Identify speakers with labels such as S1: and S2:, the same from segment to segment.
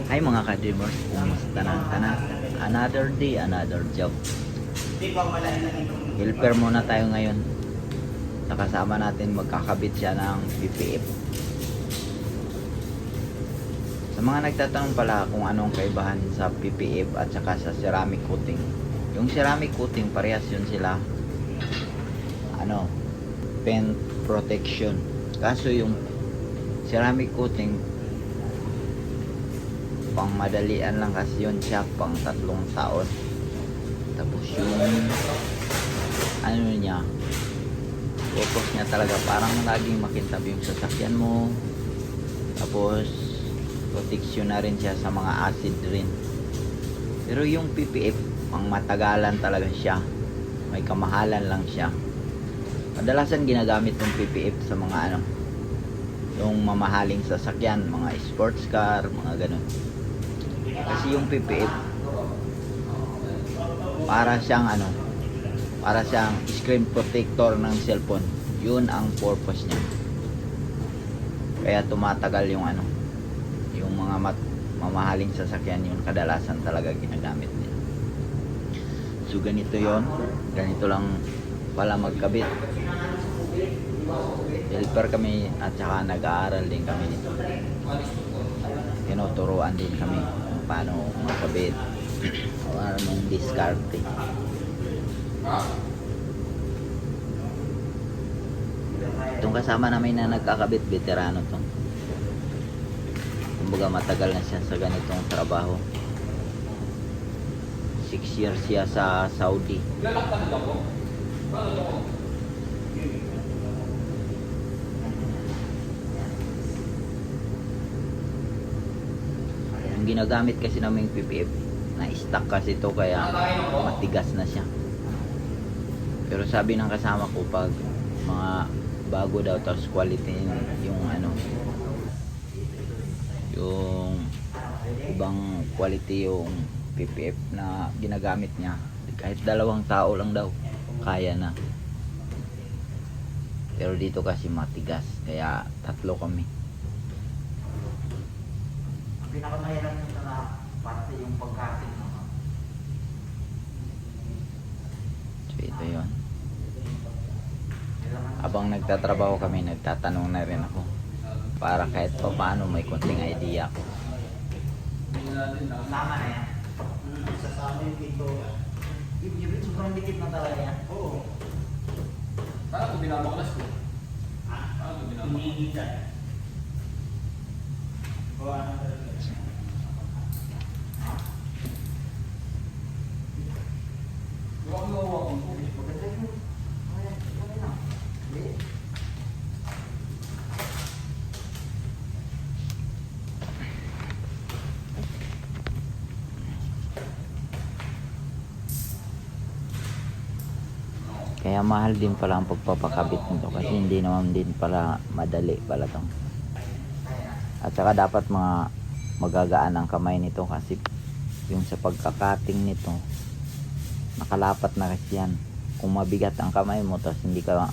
S1: Hi mga ka-dreamers, kumusta na tanan? Another day, another job. Helper muna tayo ngayon. Sa kasama natin magkakabit siya ng PPF. Sa mga nagtatanong pala kung anong kaibahan sa PPF at saka sa ceramic coating. Yung ceramic coating parehas yun sila. Paint protection. Kaso yung ceramic coating pang madalian lang kasi yun siya pang 3 taon. Tapos yung niya, focus niya talaga parang laging makintab yung sasakyan mo. Tapos protection na rin siya sa mga acid rin. Pero yung PPF pang matagalan talaga siya, may kamahalan lang siya. Kadalasan ginagamit yung PPF sa mga yung mamahaling sasakyan, mga sports car, mga ganun. Kasi yung PPF para siyang screen protector ng cellphone. Yun ang purpose niya. Kaya tumatagal yung yung mga mamahaling sasakyan, yun kadalasan talaga ginagamit niya. So ganito yon, ganito lang pala magkabit. Helper kami at saka nag-aaral din kami nito. Tinuturuan din kami kung paano magkabit o anong diskarte. Itong kasama namin na nagkakabit, veterano to. Kumbaga matagal na siya sa ganitong trabaho. 6 years siya sa Saudi. Yung ginagamit kasi naming PPF na stock kasi ito kaya matigas na siya. Pero sabi ng kasama ko pag mga bago daw tapos quality yung yung ibang quality yung PPF na ginagamit niya, kahit 2 tao lang daw kaya na. Pero dito kasi matigas kaya 3 kami. Ang pinakamahirap nito na parte yung pagkasin mo. So ito yun. Habang nagtatrabaho kami, nagtatanong na rin ako para kahit pa paano may konting idea ako. Sama na yan. Sasama yung pinto. Ibig sobrang dikit na talaga yan. Oo.
S2: Paano ito binabaklas ko? Paano ito binabaklas?
S1: Hinihita. Gawa na talaga. Kaya mahal din pala ang pagpapakabit nito kasi hindi naman din pala madali pala to. At saka dapat magagaan ang kamay nito kasi yung sa pagkakating nito nakalapat na kasi yan. Kung mabigat ang kamay mo tapos hindi ka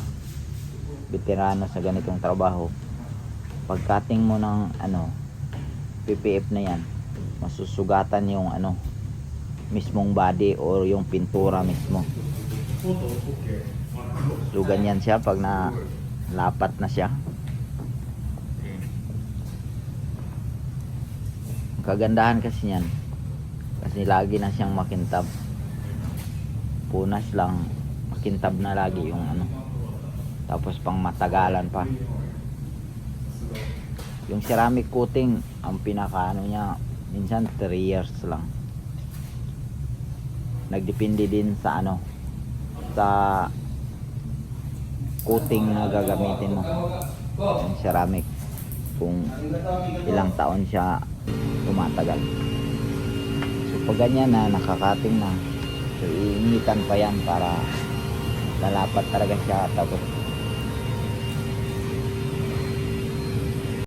S1: veterano sa ganitong trabaho, pagkating mo ng PPF na yan, masusugatan yung mismong body o yung pintura mismo. So ganyan siya pag lapat na siya. Ang kagandahan kasi niyan, kasi lagi na siyang makintab. Punas lang, makintab na lagi yung tapos pang matagalan pa. Yung ceramic coating, ang pinaka niya, minsan 3 years lang. Nagdepende din sa sa coating na gagamitin mo, yung ceramic, kung ilang taon siya tumatagal. So pag ganyan na nakakating na, so iinitan pa yan para lalapat talaga siya, tapos